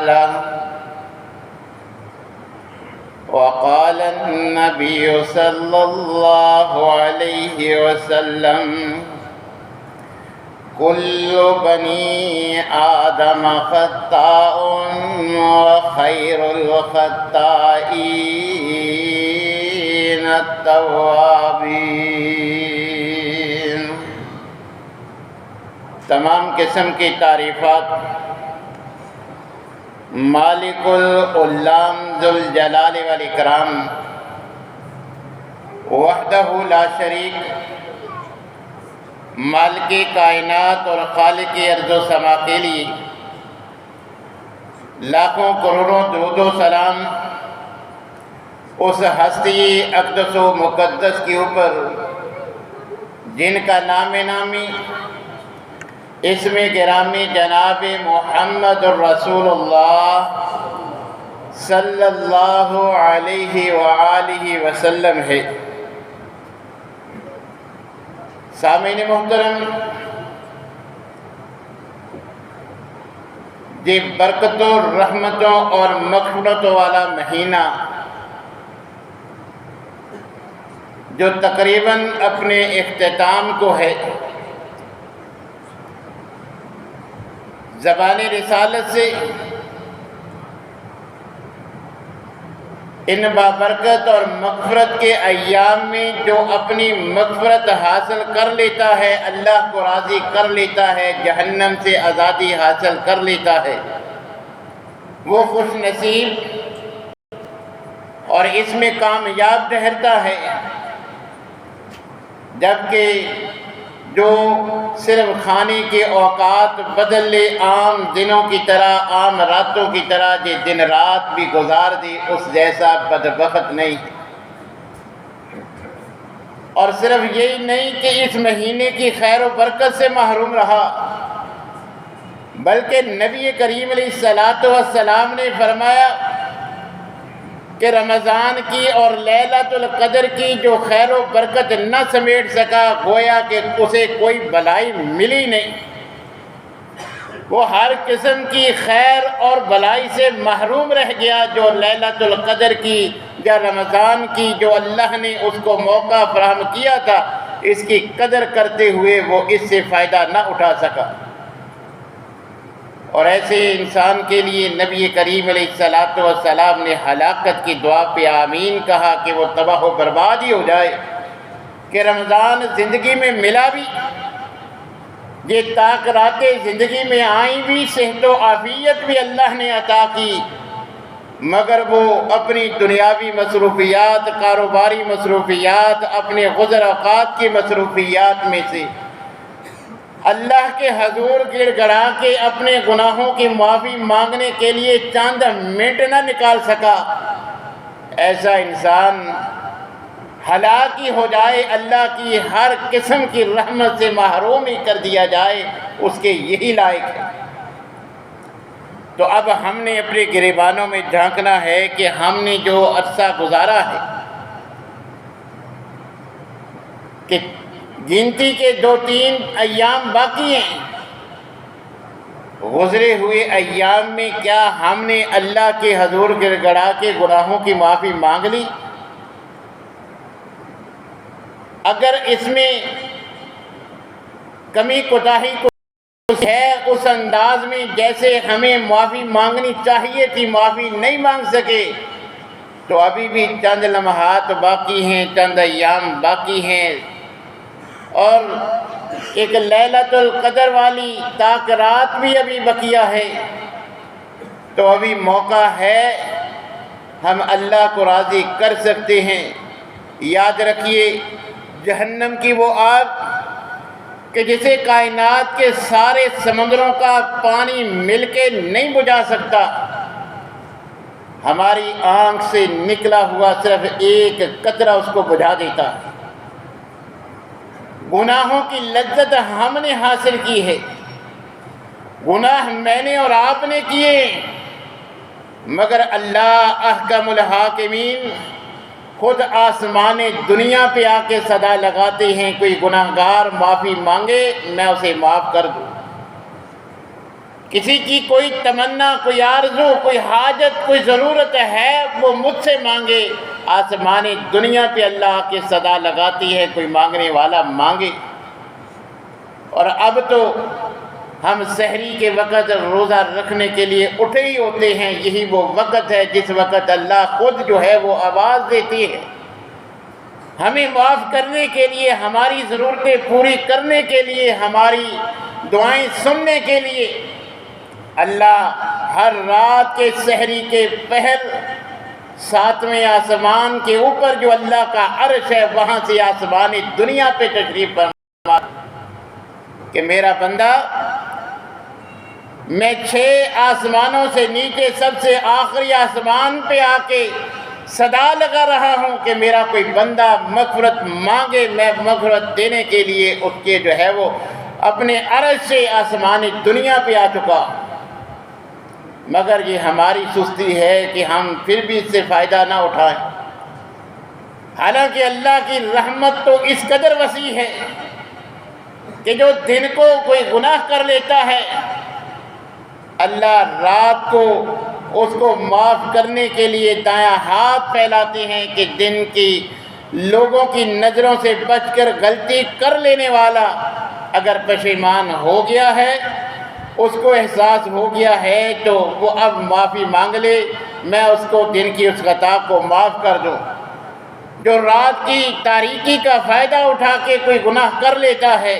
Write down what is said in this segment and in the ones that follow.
له. وقال النبي صلى الله عليه وسلم: كل بني آدم خطاء وخير الخطائين التوابين. تمام قسم کی تعریفات مالک العلام ذوالجلال والاکرام وحدہ لا شریک، مالک کائنات اور خالق ارض و سما کے لیے لاکھوں کروڑوں درود و سلام اس ہستی اقدس و مقدس کے اوپر جن کا نام نامی اسم گرامی جناب محمد الرسول اللہ صلی اللہ علیہ وآلہ وسلم ہے. سامعین محترم، یہ برکتوں، رحمتوں اور مغفرتوں والا مہینہ جو تقریباً اپنے اختتام کو ہے، زبان رسالت سے ان بابرکت اور مغفرت کے ایام میں جو اپنی مغفرت حاصل کر لیتا ہے، اللہ کو راضی کر لیتا ہے، جہنم سے آزادی حاصل کر لیتا ہے، وہ خوش نصیب اور اس میں کامیاب ٹھہرتا ہے. جبکہ جو صرف کھانے کے اوقات بدل لے، عام دنوں کی طرح، عام راتوں کی طرح یہ دن رات بھی گزار دی، اس جیسا بدبخت نہیں. اور صرف یہی نہیں کہ اس مہینے کی خیر و برکت سے محروم رہا، بلکہ نبی کریم علیہ السلام نے فرمایا کہ رمضان کی اور لیلۃ القدر کی جو خیر و برکت نہ سمیٹ سکا، گویا کہ اسے کوئی بلائی ملی نہیں. وہ ہر قسم کی خیر اور بلائی سے محروم رہ گیا جو لیلۃ القدر کی یا رمضان کی جو اللہ نے اس کو موقع فراہم کیا تھا، اس کی قدر کرتے ہوئے وہ اس سے فائدہ نہ اٹھا سکا. اور ایسے انسان کے لیے نبی کریم علیہ السلام نے ہلاکت کی دعا پہ آمین کہا کہ وہ تباہ و برباد ہی ہو جائے. کہ رمضان زندگی میں ملا بھی، یہ طاقتیں زندگی میں آئیں بھی، صحت و عافیت بھی اللہ نے عطا کی، مگر وہ اپنی دنیاوی مصروفیات، کاروباری مصروفیات، اپنے گزر اوقات کی مصروفیات میں سے اللہ کے حضور گڑ گڑا کے اپنے گناہوں کی معافی مانگنے کے لیے چند منٹ نہ نکال سکا. ایسا انسان ہلاک ہی ہو جائے، اللہ کی ہر قسم کی رحمت سے محروم ہی کر دیا جائے، اس کے یہی لائق ہے. تو اب ہم نے اپنے گریبانوں میں جھانکنا ہے کہ ہم نے جو عرصہ گزارا ہے، کہ گنتی کے 2-3 ایام باقی ہیں، گزرے ہوئے ایام میں کیا ہم نے اللہ کے حضور گڑ گڑا کے گناہوں کی معافی مانگ لی؟ اگر اس میں کمی کوتاہی ہے، اس انداز میں جیسے ہمیں معافی مانگنی چاہیے تھی معافی نہیں مانگ سکے، تو ابھی بھی چند لمحات باقی ہیں، چند ایام باقی ہیں، اور ایک لیلۃ القدر والی رات بھی ابھی بقیہ ہے. تو ابھی موقع ہے، ہم اللہ کو راضی کر سکتے ہیں. یاد رکھیے، جہنم کی وہ آگ کہ جسے کائنات کے سارے سمندروں کا پانی مل کے نہیں بجھا سکتا، ہماری آنکھ سے نکلا ہوا صرف ایک قطرہ اس کو بجھا دیتا ہے. گناہوں کی لذت ہم نے حاصل کی ہے، گناہ میں نے اور آپ نے کیے، مگر اللہ احکم الحاکمین خود آسمان دنیا پہ آ کے صدا لگاتے ہیں، کوئی گناہگار معافی مانگے میں اسے معاف کر دوں. کسی کی کوئی تمنا، کوئی آرزو، کوئی حاجت، کوئی ضرورت ہے، وہ مجھ سے مانگے۔ آسمان دنیا پہ اللہ کی صدا لگاتی ہے، کوئی مانگنے والا مانگے۔ اور اب تو ہم سحری کے وقت روزہ رکھنے کے لیے اٹھے ہی ہوتے ہیں، یہی وہ وقت ہے جس وقت اللہ خود جو ہے وہ آواز دیتی ہے، ہمیں معاف کرنے کے لیے، ہماری ضرورتیں پوری کرنے کے لیے، ہماری دعائیں سننے کے لیے۔ اللہ ہر رات کے سحری کے پہر 7ویں آسمان کے اوپر جو اللہ کا عرش ہے، وہاں سے آسمان دنیا پہ تشریف فرما کہ میرا بندہ، میں 6 آسمانوں سے نیچے سب سے آخری آسمان پہ آ کے صدا لگا رہا ہوں کہ میرا کوئی بندہ مغفرت مانگے، میں مغفرت دینے کے لیے اس کے جو ہے وہ اپنے عرش سے آسمان دنیا پہ آ چکا۔ مگر یہ ہماری سستی ہے کہ ہم پھر بھی اس سے فائدہ نہ اٹھائیں، حالانکہ اللہ کی رحمت تو اس قدر وسیع ہے کہ جو دن کو کوئی گناہ کر لیتا ہے، اللہ رات کو اس کو معاف کرنے کے لیے دایاں ہاتھ پھیلاتے ہیں کہ دن کی لوگوں کی نظروں سے بچ کر غلطی کر لینے والا اگر پشیمان ہو گیا ہے، اس کو احساس ہو گیا ہے، تو وہ اب معافی مانگ لے، میں اس کو دن کی اس خطا کو معاف کر دوں۔ جو رات کی تاریکی کا فائدہ اٹھا کے کوئی گناہ کر لیتا ہے،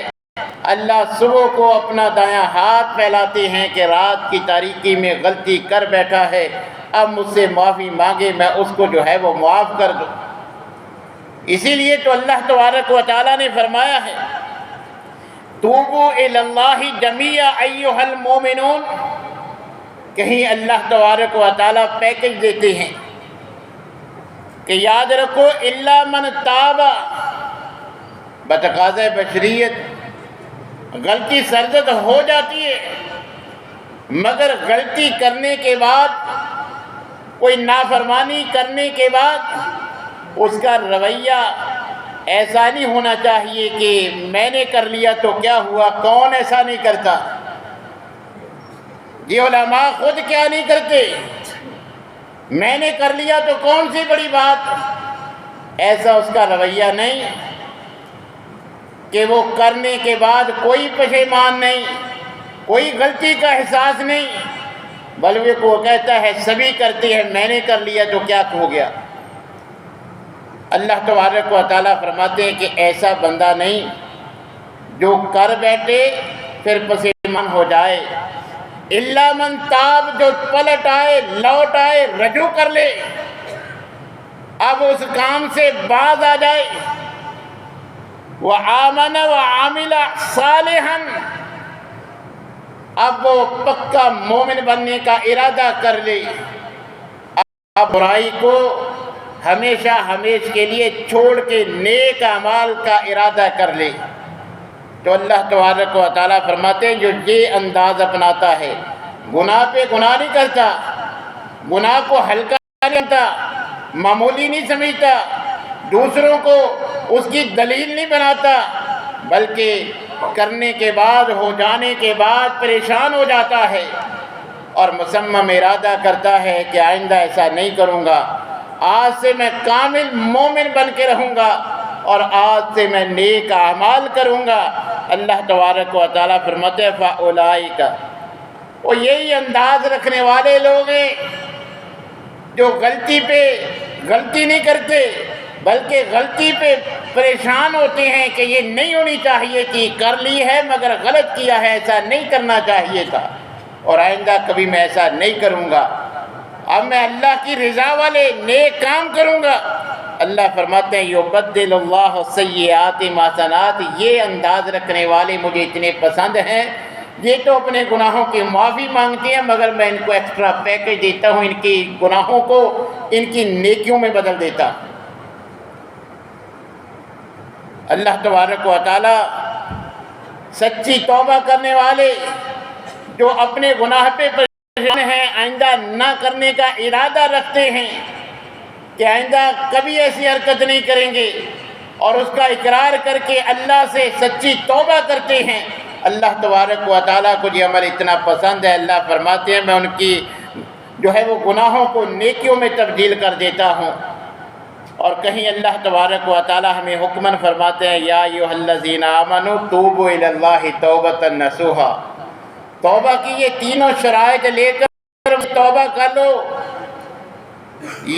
اللہ صبح کو اپنا دایاں ہاتھ پھیلاتے ہیں کہ رات کی تاریکی میں غلطی کر بیٹھا ہے، اب مجھ سے معافی مانگے، میں اس کو جو ہے وہ معاف کر دوں۔ اسی لیے تو اللہ تبارک و تعالیٰ نے فرمایا ہے، توبوا الی اللہ جمیعا ایھا المؤمنون۔ کہیں اللہ تبارک و تعالیٰ پیکج دیتے ہیں کہ یاد رکھو الا من تاب، بتقاضۂ بشریت غلطی سرزد ہو جاتی ہے، مگر غلطی کرنے کے بعد، کوئی نافرمانی کرنے کے بعد اس کا رویہ ایسا نہیں ہونا چاہیے کہ میں نے کر لیا تو کیا ہوا، کون ایسا نہیں کرتا؟ یہ علماء خود کیا نہیں کرتے، میں نے کر لیا تو کون سی بڑی بات، ایسا اس کا رویہ نہیں کہ وہ کرنے کے بعد کوئی پشیمان نہیں، کوئی غلطی کا احساس نہیں، بلکہ وہ کہتا ہے سبھی کرتے ہیں، میں نے کر لیا تو کیا ہو گیا۔ اللہ تبارک و تعالیٰ فرماتے ہیں کہ ایسا بندہ نہیں جو کر بیٹھے پھر پشیمان ہو جائے، الا من تاب، جو پلٹ آئے، لوٹ آئے، رجوع کر لے، اب اس کام سے باز آ جائے، وآمن وعامل صالحا، اب وہ پکا مومن بننے کا ارادہ کر لے، اب برائی کو ہمیشہ ہمیش کے لیے چھوڑ کے نیک اعمال کا ارادہ کر لے، تو اللہ تبارک و تعالیٰ فرماتے ہیں جو یہ انداز اپناتا ہے، گناہ پہ گناہ نہیں کرتا، گناہ کو ہلکا نہیں کرتا، معمولی نہیں سمجھتا، دوسروں کو اس کی دلیل نہیں بناتا، بلکہ کرنے کے بعد، ہو جانے کے بعد پریشان ہو جاتا ہے اور مصمم ارادہ کرتا ہے کہ آئندہ ایسا نہیں کروں گا، آج سے میں کامل مومن بن کے رہوں گا اور آج سے میں نیک اعمال کروں گا۔ اللہ تبارک و تعالیٰ فرماتے ہیں فاولئک، وہ یہی انداز رکھنے والے لوگ ہیں جو غلطی پہ غلطی نہیں کرتے بلکہ غلطی پہ پریشان ہوتے ہیں کہ یہ نہیں ہونی چاہیے تھی، کر لی ہے مگر غلط کیا ہے، ایسا نہیں کرنا چاہیے تھا اور آئندہ کبھی میں ایسا نہیں کروں گا، اب میں اللہ کی رضا والے نیک کام کروں گا۔ اللہ فرماتے ہیں یبدل اللہ السیئات حسنات، یہ انداز رکھنے والے مجھے اتنے پسند ہیں، یہ تو اپنے گناہوں کی معافی مانگتے ہیں مگر میں ان کو ایکسٹرا پیکج دیتا ہوں، ان کی گناہوں کو ان کی نیکیوں میں بدل دیتا ہوں۔ اللہ تبارک و تعالی سچی توبہ کرنے والے جو اپنے گناہ پہ پریشان ہیں، آئندہ نہ کرنے کا ارادہ رکھتے ہیں کہ آئندہ کبھی ایسی حرکت نہیں کریں گے اور اس کا اقرار کر کے اللہ سے سچی توبہ کرتے ہیں، اللہ تبارک و تعالیٰ کو یہ عمل اتنا پسند ہے، اللہ فرماتے ہیں میں ان کی جو ہے وہ گناہوں کو نیکیوں میں تبدیل کر دیتا ہوں۔ اور کہیں اللہ تبارک و تعالیٰ ہمیں حکماً فرماتے ہیں یا ایھا الذین آمنوا توبوا الی اللہ توبۃ نصوحا، توبہ کی یہ تینوں شرائط لے کر توبہ کر لو۔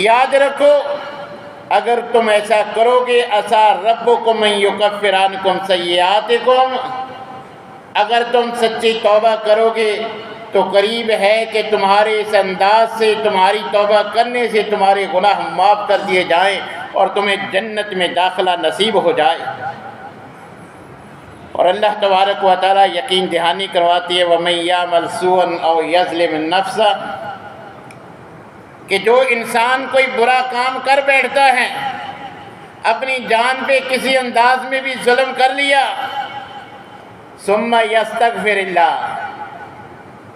یاد رکھو اگر تم ایسا کرو گے عسیٰ ربکم ان یکفر عنکم سیئاتکم، اگر تم سچی توبہ کرو گے تو قریب ہے کہ تمہارے اس انداز سے، تمہاری توبہ کرنے سے تمہارے گناہ معاف کر دیے جائیں اور تمہیں جنت میں داخلہ نصیب ہو جائے۔ اور اللہ تبارک و تعالیٰ یقین دہانی کرواتی ہے وَمَن يَعْمَلْ سُوءًا أَوْ يَظْلِمْ نَفْسَهُ، کہ جو انسان کوئی برا کام کر بیٹھتا ہے، اپنی جان پہ کسی انداز میں بھی ظلم کر لیا، ثُمَّ يَسْتَغْفِرِ اللَّهَ،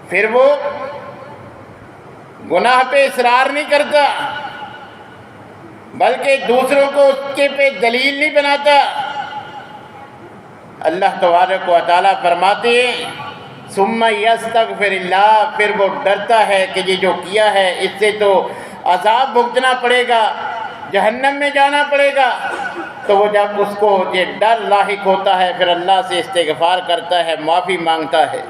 پھر وہ گناہ پہ اصرار نہیں کرتا بلکہ دوسروں کو اس کے پہ دلیل نہیں بناتا، اللہ تبارک و تعالیٰ فرماتے ہیں ثم یستغفر اللہ، پھر وہ ڈرتا ہے کہ یہ جو کیا ہے اس سے تو عذاب بھگتنا پڑے گا، جہنم میں جانا پڑے گا، تو وہ جب اس کو یہ ڈر لاحق ہوتا ہے پھر اللہ سے استغفار کرتا ہے، معافی مانگتا ہے،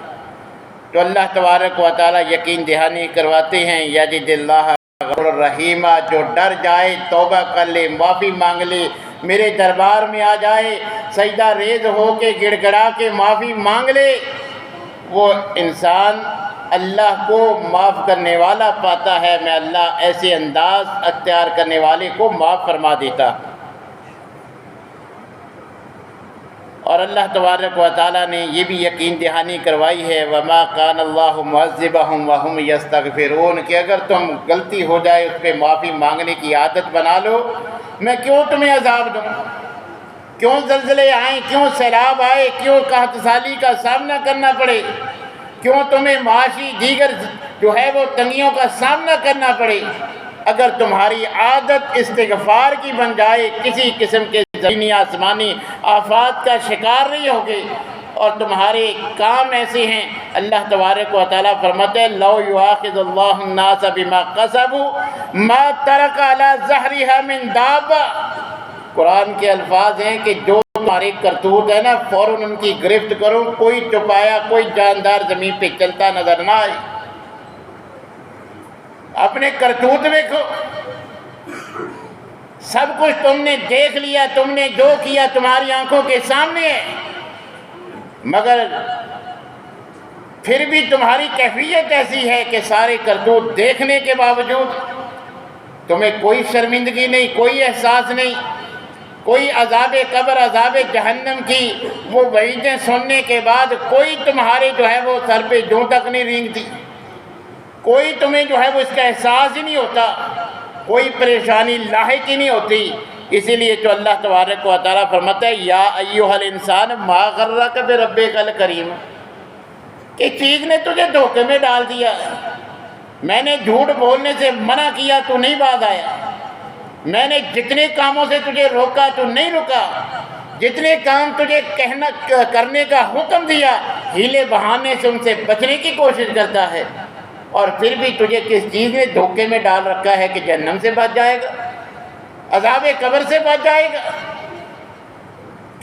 تو اللہ تبارک و تعالیٰ یقین دہانی کرواتے ہیں یجد اللہ غفور الرحیم، جو ڈر جائے توبہ کر لے، معافی مانگ لے، میرے دربار میں آ جائے، سجدہ ریز ہو کے گڑ گڑا کے معافی مانگ لے، وہ انسان اللہ کو معاف کرنے والا پاتا ہے۔ میں اللہ ایسے انداز اختیار کرنے والے کو معاف فرما دیتا۔ اور اللہ تبارک و تعالیٰ نے یہ بھی یقین دہانی کروائی ہے وَمَا كَانَ اللَّهُ مُعَذِّبَهُمْ وَهُمْ يَسْتَغْفِرُونَ، کہ اگر تم غلطی ہو جائے اس پہ معافی مانگنے کی عادت بنا لو، میں کیوں تمہیں عذاب دوں، کیوں زلزلے آئیں، کیوں سیلاب آئے، کیوں قحط سالی کا سامنا کرنا پڑے، کیوں تمہیں معاشی دیگر جو ہے وہ تنگیوں کا سامنا کرنا پڑے، اگر تمہاری عادت استغفار کی بن جائے، کسی قسم کے زمینی آسمانی آفات کا شکار نہیں ہوگے، اور تمہارے کام ایسے ہیں، اللہ تبارک و تعالیٰ فرماتے ہیں لَوْ يُؤَاخِذُ اللَّهُ النَّاسَ بِمَا كَسَبُوا مَا تَرَكَ عَلَى ظَهْرِهَا مِن دَابَّةٍ، قرآن کے الفاظ ہیں کہ جو تمہاری کرتوت ہے نا فوراً ان کی گرفت کرو، کوئی چھپایا کوئی جاندار زمین پہ چلتا نظر نہ آئے، اپنے کرتوت دیکھو، سب کچھ تم نے دیکھ لیا، تم نے جو کیا تمہاری آنکھوں کے سامنے ہے، مگر پھر بھی تمہاری کیفیت ایسی ہے کہ سارے کرتوت دیکھنے کے باوجود تمہیں کوئی شرمندگی نہیں، کوئی احساس نہیں، کوئی عذاب قبر عذاب جہنم کی وہ وعیدیں سننے کے بعد کوئی تمہارے جو ہے وہ سر پہ جوں تک نہیں رینگتی، کوئی تمہیں جو ہے وہ اس کا احساس ہی نہیں ہوتا، کوئی پریشانی لاحق ہی نہیں ہوتی۔ اسی لیے تو اللہ تبارک و تعالیٰ فرماتا ہے یا ایھا الانسان ما غرک بربک الکریم، کہ چیز نے تجھے دھوکے میں ڈال دیا، میں نے جھوٹ بولنے سے منع کیا تو نہیں باز آیا، میں نے جتنے کاموں سے تجھے روکا تو نہیں رکا، جتنے کام تجھے کرنے کا حکم دیا ہیلے بہانے سے ان سے بچنے کی کوشش کرتا ہے، اور پھر بھی تجھے کس چیز نے دھوکے میں ڈال رکھا ہے کہ جہنم سے بچ جائے گا، عذاب قبر سے بچ جائے گا،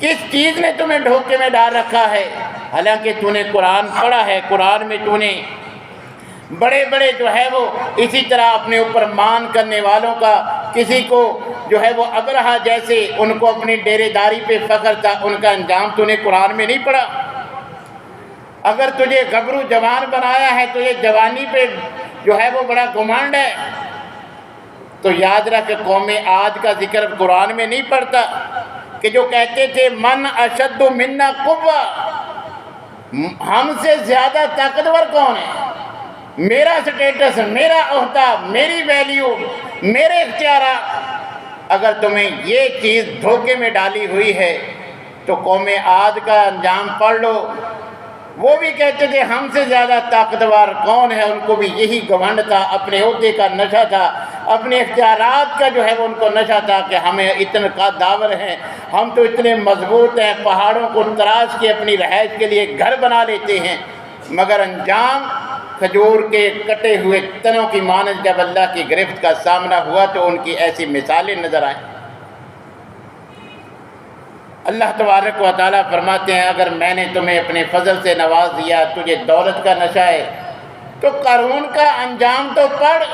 کس چیز نے تمہیں دھوکے میں ڈال رکھا ہے؟ حالانکہ تو نے قرآن پڑھا ہے، قرآن میں تو نے بڑے بڑے جو ہے وہ اسی طرح اپنے اوپر مان کرنے والوں کا، کسی کو جو ہے وہ ابرہہ جیسے ان کو اپنی ڈیرے داری پہ فخر تھا، ان کا انجام تو نے قرآن میں نہیں پڑھا؟ اگر تجھے گبرو جوان بنایا ہے تو یہ جوانی پہ جو ہے وہ بڑا گھمنڈ ہے، تو یاد رکھ قوم عاد کا ذکر قرآن میں نہیں پڑھتا کہ جو کہتے تھے من اشد منا قوہ، ہم سے زیادہ طاقتور کون ہے، میرا سٹیٹس، میرا عہدہ، میری ویلیو، میرے اختیارات، اگر تمہیں یہ چیز دھوکے میں ڈالی ہوئی ہے تو قوم عاد کا انجام پڑھ لو، وہ بھی کہتے تھے ہم سے زیادہ طاقتور کون ہے، ان کو بھی یہی گھمنڈ تھا، اپنے عہدے کا نشہ تھا، اپنے اختیارات کا جو ہے وہ ان کو نشہ تھا کہ ہمیں اتنے قداور ہیں، ہم تو اتنے مضبوط ہیں، پہاڑوں کو تراش کے اپنی رہائش کے لیے گھر بنا لیتے ہیں، مگر انجام کھجور کے کٹے ہوئے تنوں کی مانند جب اللہ کی گرفت کا سامنا ہوا تو ان کی ایسی مثالیں نظر آئیں۔ اللہ تبارک و تعالیٰ فرماتے ہیں اگر میں نے تمہیں اپنے فضل سے نواز دیا، تجھے دولت کا نشہ ہے، تو قارون کا انجام تو پڑھ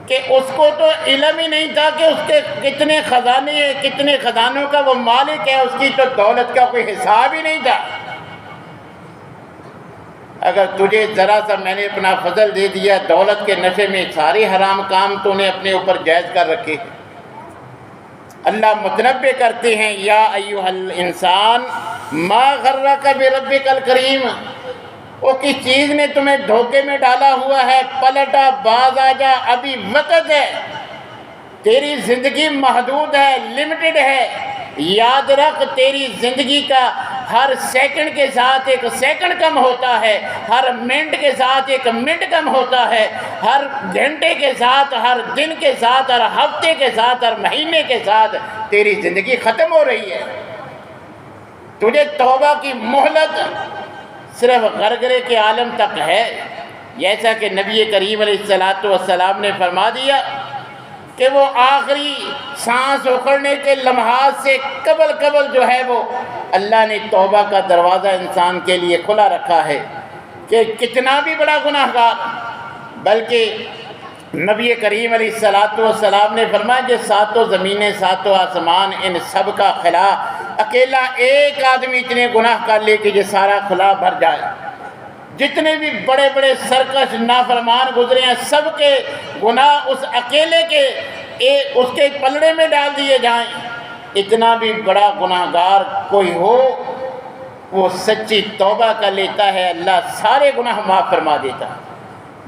کہ اس کو تو علم ہی نہیں تھا کہ اس کے کتنے خزانے ہیں، کتنے خزانوں کا وہ مالک ہے، اس کی تو دولت کا کوئی حساب ہی نہیں تھا۔ اگر تجھے ذرا سا میں نے اپنا فضل دے دیا، دولت کے نشے میں سارے حرام کام تو نے اپنے اوپر جائز کر رکھے۔ اللہ متنبع کرتے ہیں یا ایھا الانسان ما غرک بربک الکریم، وہ کس چیز نے تمہیں دھوکے میں ڈالا ہوا ہے، پلٹا باز آ جا، ابھی وقت ہے، تیری زندگی محدود ہے، لمیٹڈ ہے، یاد رکھ تیری زندگی کا ہر سیکنڈ کے ساتھ ایک سیکنڈ کم ہوتا ہے، ہر منٹ کے ساتھ ایک منٹ کم ہوتا ہے، ہر گھنٹے کے ساتھ، ہر دن کے ساتھ، ہر ہفتے کے ساتھ، ہر مہینے کے ساتھ تیری زندگی ختم ہو رہی ہے۔ تجھے توبہ کی مہلت صرف غرغرے کے عالم تک ہے، جیسا کہ نبی کریم علیہ السلام نے فرما دیا کہ وہ آخری سانس اکھڑنے کے لمحات سے قبل جو ہے وہ اللہ نے توبہ کا دروازہ انسان کے لیے کھلا رکھا ہے کہ کتنا بھی بڑا گناہ گار، بلکہ نبی کریم علیہ السلام نے فرمایا کہ ساتوں زمینیں ساتوں آسمان ان سب کا خلا اکیلا ایک آدمی اتنے گناہ کر لے کہ یہ سارا خلا بھر جائے، جتنے بھی بڑے بڑے سرکش نافرمان گزرے ہیں سب کے گناہ اس اکیلے کے اس کے پلڑے میں ڈال دیے جائیں۔ اتنا بھی بڑا گناہ گار کوئی ہو، وہ سچی توبہ کر لیتا ہے، اللہ سارے گناہ معاف فرما دیتا ہے۔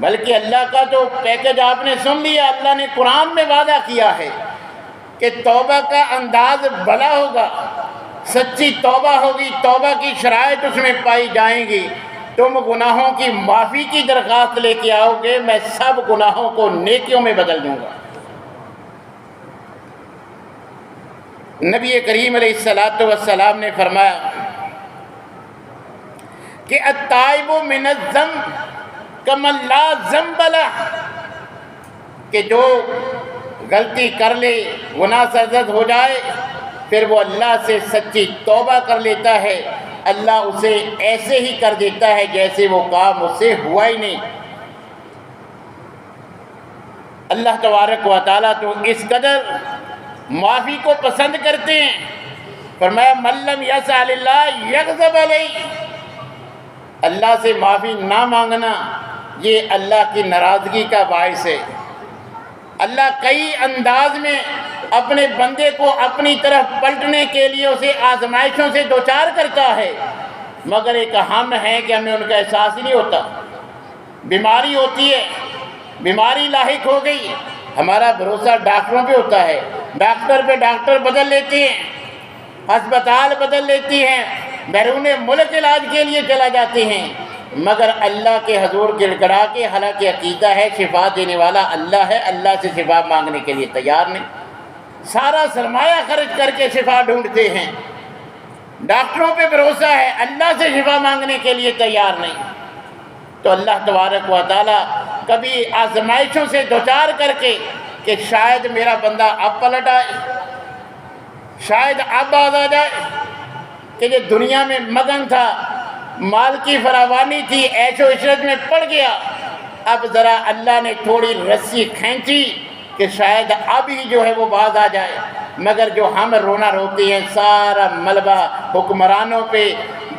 بلکہ اللہ کا جو پیکج آپ نے سن لیا، اللہ نے قرآن میں وعدہ کیا ہے کہ توبہ کا انداز بھلا ہوگا، سچی توبہ ہوگی، توبہ کی شرائط اس میں پائی جائیں گی، تم گناہوں کی معافی کی درخواست لے کے آؤ گے، میں سب گناہوں کو نیکیوں میں بدل دوں گا۔ نبی کریم علیہ السلام نے فرمایا کہ التائب من الذنب کمن لا ذنب لہ، کہ جو غلطی کر لے، گناہ سرزد ہو جائے، پھر وہ اللہ سے سچی توبہ کر لیتا ہے، اللہ اسے ایسے ہی کر دیتا ہے جیسے وہ کام اس سے ہوا ہی نہیں۔ اللہ تبارک و تعالیٰ تو اس قدر معافی کو پسند کرتے ہیں، فرمایا من لم یسأل اللہ یغضب علیہ، اللہ سے معافی نہ مانگنا یہ اللہ کی ناراضگی کا باعث ہے۔ اللہ کئی انداز میں اپنے بندے کو اپنی طرف پلٹنے کے لیے اسے آزمائشوں سے دوچار کرتا ہے، مگر ایک ہم ہے کہ ہمیں ان کا احساس ہی نہیں ہوتا۔ بیماری ہوتی ہے، بیماری لاحق ہو گئی، ہمارا بھروسہ ڈاکٹروں پہ ہوتا ہے، ڈاکٹر پہ ڈاکٹر بدل لیتے ہیں، ہسپتال بدل لیتی ہیں، بیرون ملک علاج کے لیے چلا جاتے ہیں، مگر اللہ کے حضور گڑ گڑا کے حالانکہ عقیدہ ہے شفا دینے والا اللہ ہے، اللہ سے شفا مانگنے کے لیے تیار نہیں، سارا سرمایہ خرچ کر کے شفا ڈھونڈتے ہیں، ڈاکٹروں پہ بھروسہ ہے، اللہ سے شفا مانگنے کے لیے تیار نہیں۔ تو اللہ تبارک و تعالیٰ کبھی آزمائشوں سے دوچار کر کے کہ شاید میرا بندہ اب پلٹ آئے، شاید اب باز آ جائے کہ یہ دنیا میں مگن تھا، مال کی فراوانی تھی، عیش و عشرت میں پڑ گیا، اب ذرا اللہ نے تھوڑی رسی کھینچی کہ شاید اب ہی جو ہے وہ باز آ جائے، مگر جو ہم رونا روتے ہیں سارا ملبہ حکمرانوں پہ،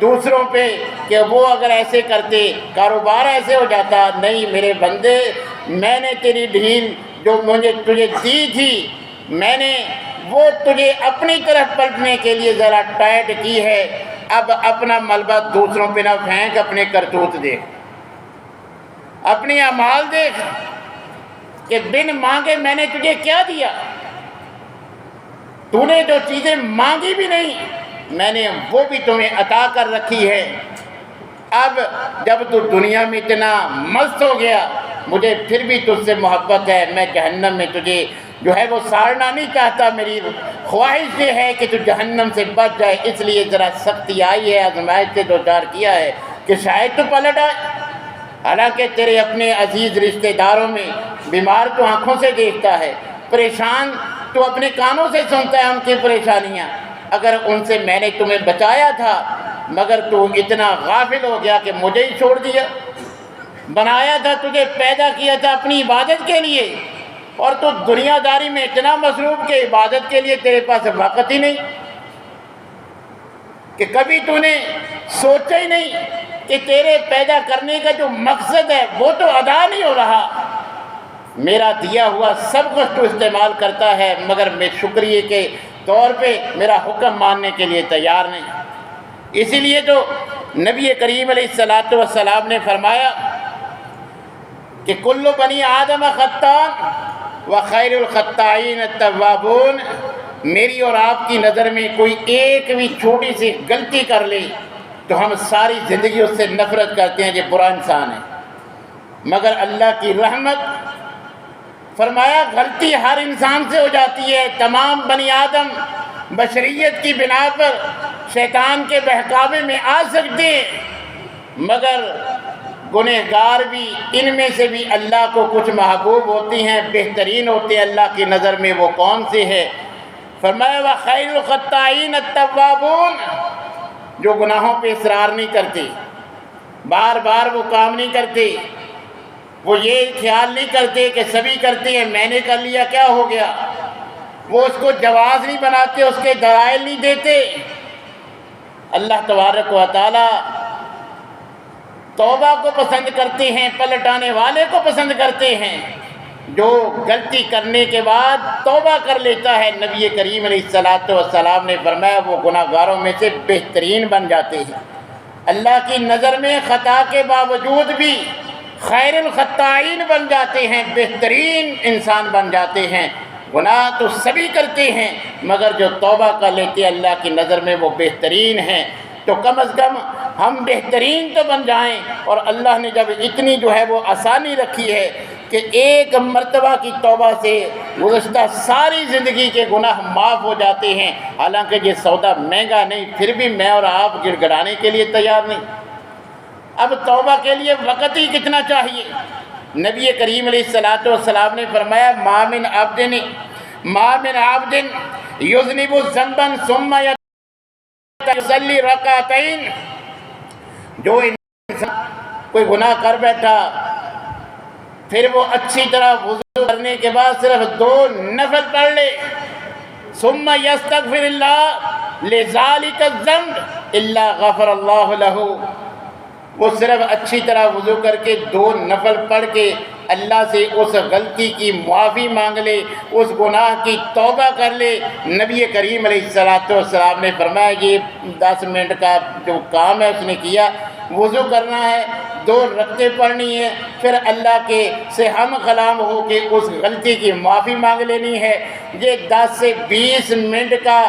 دوسروں پہ کہ وہ اگر ایسے کرتے کاروبار ایسے ہو جاتا۔ نہیں میرے بندے، میں نے تیری ڈھیل جو مجھے تجھے دی تھی، میں نے وہ تجھے اپنی طرف پلٹنے کے لیے ذرا ٹائٹ کی ہے، اب اپنا ملبہ دوسروں پہ نہ پھینک، اپنے کرتوت دیکھ، اپنے اعمال دیکھ کہ بن مانگے میں نے تجھے کیا دیا، تو نے جو چیزیں مانگی بھی نہیں میں نے وہ بھی تمہیں عطا کر رکھی ہے۔ اب جب تو دنیا میں اتنا مست ہو گیا، مجھے پھر بھی تجھ سے محبت ہے، میں جہنم میں تجھے جو ہے وہ ساڑنا نہیں چاہتا، میری خواہش یہ ہے کہ تو جہنم سے بچ جائے، اس لیے ذرا سختی آئی ہے، آزمائش سے دو چار کیا ہے کہ شاید تو پلٹ آئے۔ حالانکہ تیرے اپنے عزیز رشتہ داروں میں بیمار تو آنکھوں سے دیکھتا ہے، پریشان تو اپنے کانوں سے سنتا ہے ان کی پریشانیاں، اگر ان سے میں نے تمہیں بچایا تھا مگر تو اتنا غافل ہو گیا کہ مجھے ہی چھوڑ دیا۔ بنایا تھا، تجھے پیدا کیا تھا اپنی عبادت کے لیے، اور تو دنیا داری میں اتنا مصروف کہ عبادت کے لیے تیرے پاس وقت ہی نہیں، کہ کبھی تو نے سوچا ہی نہیں کہ تیرے پیدا کرنے کا جو مقصد ہے وہ تو ادا نہیں ہو رہا۔ میرا دیا ہوا سب کچھ تو استعمال کرتا ہے مگر میں شکریہ کے طور پہ میرا حکم ماننے کے لیے تیار نہیں۔ اسی لیے تو نبی کریم علیہ السلام نے فرمایا کہ کل بنی آدم خطان وخیر الخطائین التوابون، میری اور آپ کی نظر میں کوئی ایک بھی چھوٹی سی غلطی کر لے تو ہم ساری زندگی اس سے نفرت کرتے ہیں، یہ برا انسان ہے، مگر اللہ کی رحمت، فرمایا غلطی ہر انسان سے ہو جاتی ہے، تمام بنی آدم بشریت کی بنا پر شیطان کے بہکاوے میں آ سکتے ہیں، مگر گنہگار بھی ان میں سے بھی اللہ کو کچھ محبوب ہوتی ہیں، بہترین ہوتے ہیں اللہ کی نظر میں، وہ کون سے ہے؟ فرمایا وَخَيْرُ الْخَطَّائِينَ التَّوَّابُونَ، جو گناہوں پہ اصرار نہیں کرتے، بار بار وہ کام نہیں کرتے، وہ یہ خیال نہیں کرتے کہ سبھی کرتے ہیں میں نے کر لیا کیا ہو گیا، وہ اس کو جواز نہیں بناتے، اس کے دلائل نہیں دیتے۔ اللہ تبارک و تعالی توبہ کو پسند کرتے ہیں، پلٹانے والے کو پسند کرتے ہیں، جو غلطی کرنے کے بعد توبہ کر لیتا ہے۔ نبی کریم علیہ السلام نے فرمایا وہ گناہ گاروں میں سے بہترین بن جاتے ہیں، اللہ کی نظر میں خطا کے باوجود بھی خیر الخطائین بن جاتے ہیں، بہترین انسان بن جاتے ہیں۔ گناہ تو سبھی کرتے ہیں مگر جو توبہ کر لیتے ہیں اللہ کی نظر میں وہ بہترین ہیں، تو کم از کم ہم بہترین تو بن جائیں۔ اور اللہ نے جب اتنی جو ہے وہ آسانی رکھی ہے کہ ایک مرتبہ کی توبہ سے گزشتہ ساری زندگی کے گناہ معاف ہو جاتے ہیں، حالانکہ یہ سودا مہنگا نہیں، پھر بھی میں اور آپ گڑ گڑانے کے لیے تیار نہیں۔ اب توبہ کے لیے وقت ہی کتنا چاہیے؟ نبی کریم علیہ السلام نے فرمایا ما من عبد یذنب ذنبا ثم یصلی رکعتین، جو انسان کوئی گناہ کر بیٹھا پھر وہ اچھی طرح وضو کرنے کے بعد صرف 2 نفل پڑھ لے، ثم یستغفر اللہ لذالک الذنب الا غفر اللہ لہ، وہ صرف اچھی طرح وضو کر کے 2 نفل پڑھ کے اللہ سے اس غلطی کی معافی مانگ لے، اس گناہ کی توبہ کر لے۔ نبی کریم علیہ السلام نے فرمایا یہ 10 منٹ کا جو کام ہے اس نے کیا، وضو کرنا ہے، 2 رکعتیں پڑھنی ہے، پھر اللہ کے سے ہم کلام ہو کے اس غلطی کی معافی مانگ لینی ہے۔ یہ 10 سے 20 منٹ کا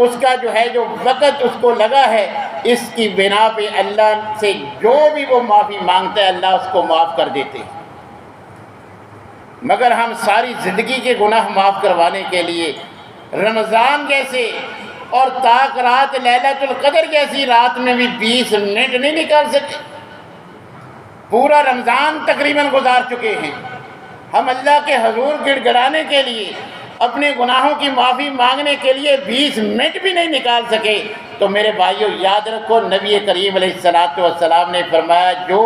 اس کا جو ہے جو وقت اس کو لگا ہے، اس کی بنا پہ اللہ سے جو بھی وہ معافی مانگتا ہے اللہ اس کو معاف کر دیتے ہیں۔ مگر ہم ساری زندگی کے گناہ معاف کروانے کے لیے رمضان جیسے اور تاک رات لیلۃ القدر جیسی رات میں بھی 20 منٹ نہیں نکال سکے، پورا رمضان تقریباً گزار چکے ہیں، ہم اللہ کے حضور گڑ گڑانے کے لیے، اپنے گناہوں کی معافی مانگنے کے لیے 20 منٹ بھی نہیں نکال سکے۔ تو میرے بھائیو یاد رکھو نبی کریم علیہ السلام نے فرمایا جو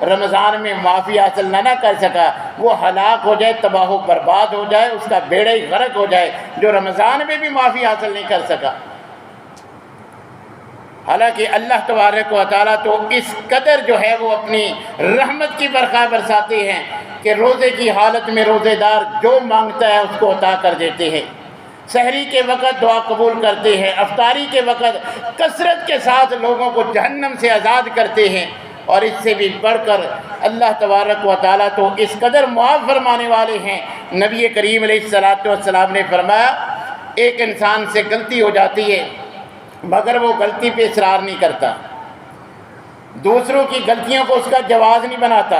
رمضان میں معافی حاصل نہ کر سکا وہ ہلاک ہو جائے، تباہ و برباد ہو جائے، اس کا بیڑا ہی غرق ہو جائے، جو رمضان میں بھی معافی حاصل نہیں کر سکا۔ حالانکہ اللہ تبارک و تعالیٰ تو اس قدر جو ہے وہ اپنی رحمت کی برکھا برساتے ہیں کہ روزے کی حالت میں روزے دار جو مانگتا ہے اس کو عطا کر دیتے ہیں، سحری کے وقت دعا قبول کرتے ہیں، افطاری کے وقت کثرت کے ساتھ لوگوں کو جہنم سے آزاد کرتے ہیں، اور اس سے بھی بڑھ کر اللہ تبارک و تعالیٰ تو اس قدر معاف فرمانے والے ہیں۔ نبی کریم علیہ السلام نے فرمایا ایک انسان سے غلطی ہو جاتی ہے مگر وہ غلطی پہ اصرار نہیں کرتا، دوسروں کی غلطیوں کو اس کا جواز نہیں بناتا،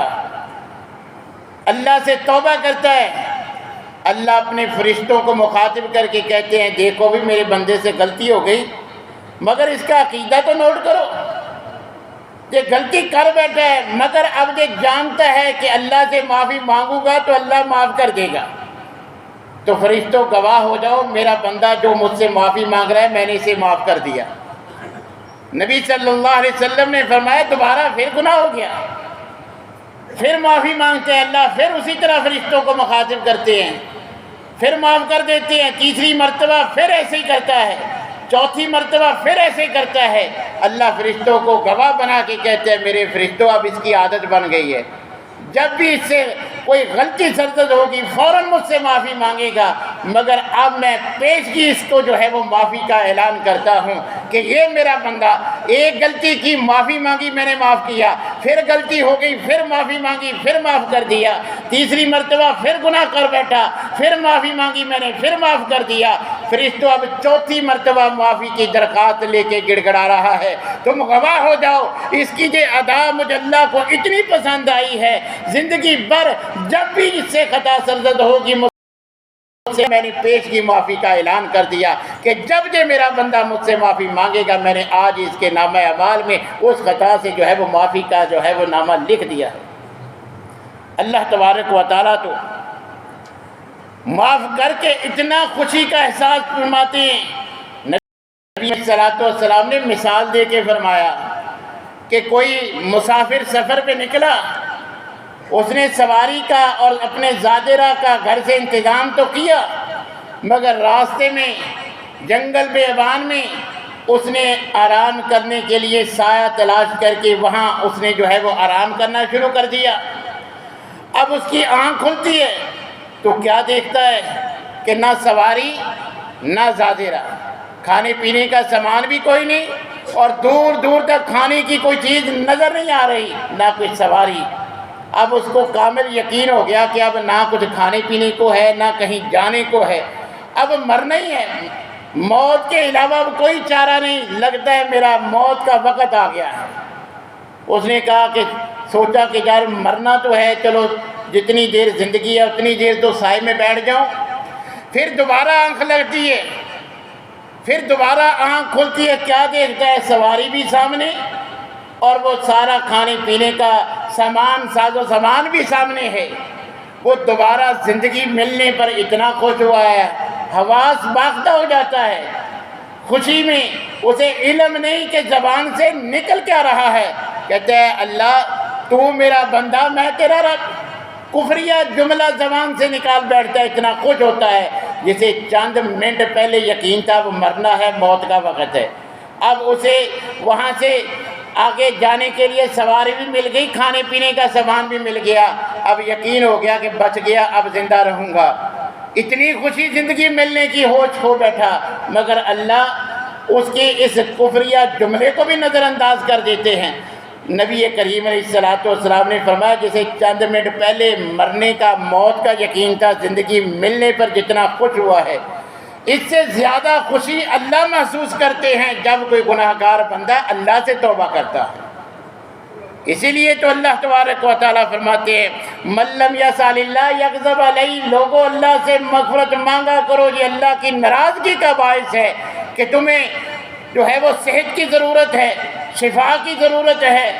اللہ سے توبہ کرتا ہے، اللہ اپنے فرشتوں کو مخاطب کر کے کہتے ہیں دیکھو بھی میرے بندے سے غلطی ہو گئی، مگر اس کا عقیدہ تو نوٹ کرو، یہ غلطی کر بیٹھا ہے مگر اب یہ جانتا ہے کہ اللہ سے معافی مانگوں گا تو اللہ معاف کر دے گا، تو فرشتوں گواہ ہو جاؤ میرا بندہ جو مجھ سے معافی مانگ رہا ہے میں نے اسے معاف کر دیا۔ نبی صلی اللہ علیہ وسلم نے فرمایا دوبارہ پھر گناہ ہو گیا، پھر معافی مانگتے ہیں اللہ، پھر اسی طرح فرشتوں کو مخاطب کرتے ہیں، پھر معاف کر دیتے ہیں، تیسری مرتبہ پھر ایسے ہی کرتا ہے، چوتھی مرتبہ پھر ایسے ہی کرتا ہے، اللہ فرشتوں کو گواہ بنا کے کہتے ہیں میرے فرشتوں اب اس کی عادت بن گئی ہے، جب بھی اس سے کوئی غلطی سرزد ہوگی فوراً مجھ سے معافی مانگے گا، مگر اب میں پیشگی اس کو جو ہے وہ معافی کا اعلان کرتا ہوں کہ یہ میرا بندہ ایک غلطی کی، معافی مانگی میں نے معاف کیا، پھر غلطی ہو گئی پھر معافی مانگی پھر معاف کر دیا، تیسری مرتبہ پھر گناہ کر بیٹھا پھر معافی مانگی میں نے پھر معاف کر دیا، فرشتوں اب چوتھی مرتبہ معافی کی درخواست لے کے گڑ گڑا رہا ہے، تم گواہ ہو جاؤ اس کی یہ ادا مجھے اللہ کو اتنی پسند آئی ہے، زندگی بھر جب بھی اس سے خطا سرزد ہوگی مجھ سے میں نے پیشگی معافی کا اعلان کر دیا کہ جب یہ میرا بندہ مجھ سے معافی مانگے گا میں نے آج اس کے نامہ اعمال میں اس خطا سے جو ہے وہ معافی کا جو ہے وہ نامہ لکھ دیا ہے۔ اللہ تبارک و تعالیٰ تو معاف کر کے اتنا خوشی کا احساس فرماتے ہیں، نبی صلی اللہ علیہ وسلم نے مثال دے کے فرمایا کہ کوئی مسافر سفر پہ نکلا، اس نے سواری کا اور اپنے زادرہ کا گھر سے انتظام تو کیا مگر راستے میں جنگل بیابان میں اس نے آرام کرنے کے لیے سایہ تلاش کر کے وہاں اس نے جو ہے وہ آرام کرنا شروع کر دیا۔ اب اس کی آنکھ کھلتی ہے تو کیا دیکھتا ہے کہ نہ سواری نہ زادرہ، کھانے پینے کا سامان بھی کوئی نہیں اور دور دور تک کھانے کی کوئی چیز نظر نہیں آ رہی، نہ کوئی سواری۔ اب اس کو کامل یقین ہو گیا کہ اب نہ کچھ کھانے پینے کو ہے نہ کہیں جانے کو ہے، اب مرنا ہی ہے، موت کے علاوہ اب کوئی چارہ نہیں، لگتا ہے میرا موت کا وقت آ گیا ہے۔ اس نے کہا کہ سوچا کہ یار مرنا تو ہے، چلو جتنی دیر زندگی ہے اتنی دیر تو سائے میں بیٹھ جاؤں۔ پھر دوبارہ آنکھ لگتی ہے، پھر دوبارہ آنکھ کھلتی ہے، کیا دیکھتا ہے سواری بھی سامنے اور وہ سارا کھانے پینے کا سامان ساز و سامان بھی سامنے ہے۔ وہ دوبارہ زندگی ملنے پر اتنا خوش ہوا ہے، حواس باختہ ہو جاتا ہے، خوشی میں اسے علم نہیں کہ زبان سے نکل کیا رہا ہے، کہتا ہے اللہ تو میرا بندہ میں تیرا رب، کفریہ جملہ زبان سے نکال بیٹھتا ہے، اتنا خوش ہوتا ہے جسے چند منٹ پہلے یقین تھا وہ مرنا ہے، موت کا وقت ہے۔ اب اسے وہاں سے آگے جانے کے لیے سواری بھی مل گئی، کھانے پینے کا سامان بھی مل گیا، اب یقین ہو گیا کہ بچ گیا، اب زندہ رہوں گا، اتنی خوشی زندگی ملنے کی ہوش کھو بیٹھا، مگر اللہ اس کے اس کفریہ جملے کو بھی نظر انداز کر دیتے ہیں۔ نبی کریم علیہ السلام نے فرمایا جسے چند منٹ پہلے مرنے کا موت کا یقین تھا، زندگی ملنے پر جتنا خوش ہوا ہے اس سے زیادہ خوشی اللہ محسوس کرتے ہیں جب کوئی گناہ گار بندہ اللہ سے توبہ کرتا ہے۔ اسی لیے تو اللہ تبارک و تعالیٰ فرماتے ہیں من لم یسأل اللہ یغضب علیہ، لوگوں اللہ سے مغفرت مانگا کرو، یہ اللہ کی ناراضگی کا باعث ہے کہ تمہیں جو ہے وہ صحت کی ضرورت ہے، شفا کی ضرورت ہے،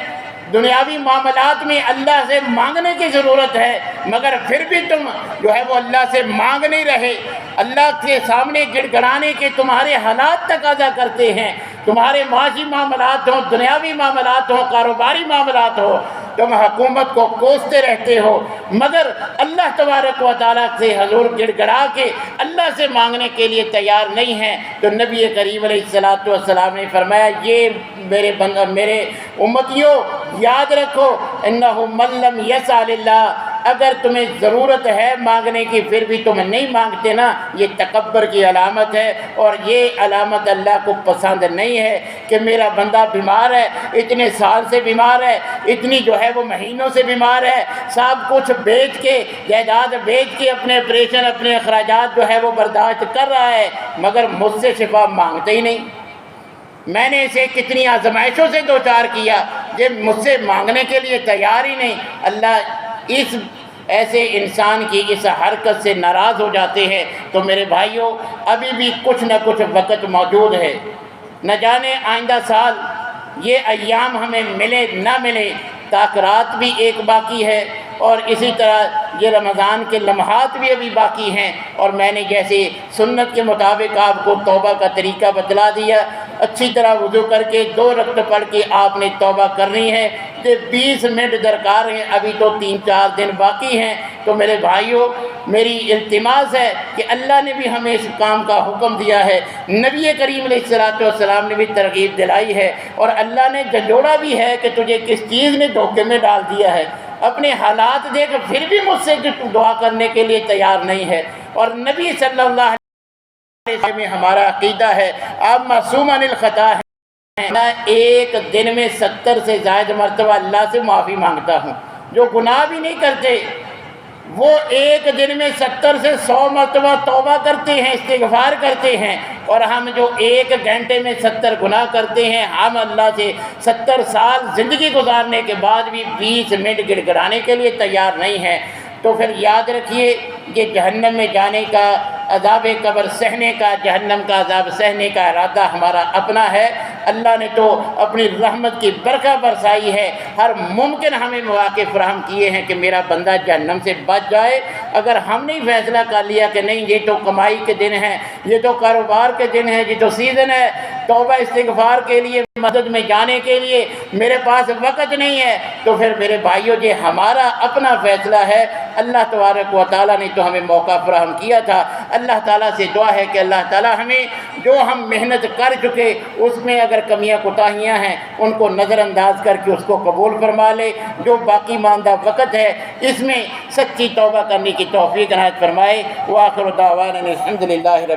دنیاوی معاملات میں اللہ سے مانگنے کی ضرورت ہے، مگر پھر بھی تم جو ہے وہ اللہ سے مانگ نہیں رہے، اللہ کے سامنے گڑ گڑانے کے تمہارے حالات تقاضا کرتے ہیں، تمہارے معاشی معاملات ہوں، دنیاوی معاملات ہوں، کاروباری معاملات ہوں، تم حکومت کو کوستے رہتے ہو، مگر اللہ تبارک و تعالیٰ سے حضور گڑ گڑا کے اللہ سے مانگنے کے لیے تیار نہیں ہیں۔ تو نبی کریم علیہ السلام نے فرمایا یہ میرے امتیوں یاد رکھو انہ من لم یسأل اللہ، اگر تمہیں ضرورت ہے مانگنے کی پھر بھی تم نہیں مانگتے نا، یہ تکبر کی علامت ہے، اور یہ علامت اللہ کو پسند نہیں ہے کہ میرا بندہ بیمار ہے، اتنے سال سے بیمار ہے، اتنی جو ہے وہ مہینوں سے بیمار ہے، سب کچھ بیچ کے جائیداد بیچ کے اپنے آپریشن اپنے اخراجات جو ہے وہ برداشت کر رہا ہے، مگر مجھ سے شفا مانگتے ہی نہیں، میں نے اسے کتنی آزمائشوں سے دوچار کیا، یہ مجھ سے مانگنے کے لیے تیار ہی نہیں۔ اللہ اس ایسے انسان کی اس حرکت سے ناراض ہو جاتے ہیں۔ تو میرے بھائیوں، ابھی بھی کچھ نہ کچھ وقت موجود ہے، نہ جانے آئندہ سال یہ ایام ہمیں ملے نہ ملے، تاخیرات بھی ایک باقی ہے، اور اسی طرح یہ رمضان کے لمحات بھی ابھی باقی ہیں۔ اور میں نے جیسے سنت کے مطابق آپ کو توبہ کا طریقہ بتلا دیا، اچھی طرح وضو کر کے 2 رکعت پڑھ کے آپ نے توبہ کرنی ہے۔ کہ 20 منٹ درکار ہیں، ابھی تو 3-4 دن باقی ہیں۔ تو میرے بھائیوں، میری التماس ہے کہ اللہ نے بھی ہمیں اس کام کا حکم دیا ہے، نبی کریم علیہ السلام نے بھی ترغیب دلائی ہے، اور اللہ نے جھنجھوڑا بھی ہے کہ تجھے کس چیز نے دھوکے میں ڈال دیا ہے۔ اپنے حالات دیکھ پھر بھی مجھ سے جو دعا کرنے کے لیے تیار نہیں ہے۔ اور نبی صلی اللہ علیہ وسلم میں ہمارا عقیدہ ہے، آپ معصوم عن الخطا ہیں۔ میں ایک دن میں 70 سے زائد مرتبہ اللہ سے معافی مانگتا ہوں۔ جو گناہ بھی نہیں کرتے وہ ایک دن میں 70 سے 100 مرتبہ توبہ کرتے ہیں، استغفار کرتے ہیں، اور ہم جو 1 گھنٹے میں 70 گناہ کرتے ہیں، ہم اللہ سے 70 سال زندگی گزارنے کے بعد بھی 20 منٹ گڑ گڑانے کے لیے تیار نہیں ہیں۔ تو پھر یاد رکھیے، یہ جہنم میں جانے کا، عذاب قبر سہنے کا، جہنم کا عذاب سہنے کا ارادہ ہمارا اپنا ہے۔ اللہ نے تو اپنی رحمت کی برکھا برسائی ہے، ہر ممکن ہمیں مواقع فراہم کیے ہیں کہ میرا بندہ جہنم سے بچ جائے۔ اگر ہم نے فیصلہ کر لیا کہ نہیں، یہ تو کمائی کے دن ہیں، یہ تو کاروبار کے دن ہیں، یہ تو سیزن ہے توبہ استغفار کے لیے، مدد میں جانے کے لیے، میرے پاس وقت نہیں ہے، تو پھر میرے بھائیوں یہ ہمارا اپنا فیصلہ ہے۔ اللہ تبارک و تعالیٰ نے تو ہمیں موقع فراہم کیا تھا۔ اللہ تعالیٰ سے دعا ہے کہ اللہ تعالیٰ ہمیں جو ہم محنت کر چکے اس میں اگر کمیاں کوتاہیاں ہیں ان کو نظر انداز کر کے اس کو قبول فرما لے، جو باقی ماندہ وقت ہے اس میں سچی توبہ کرنے کی توفیق عنایت فرمائے۔ وآخر دعوانا الحمد للہ رب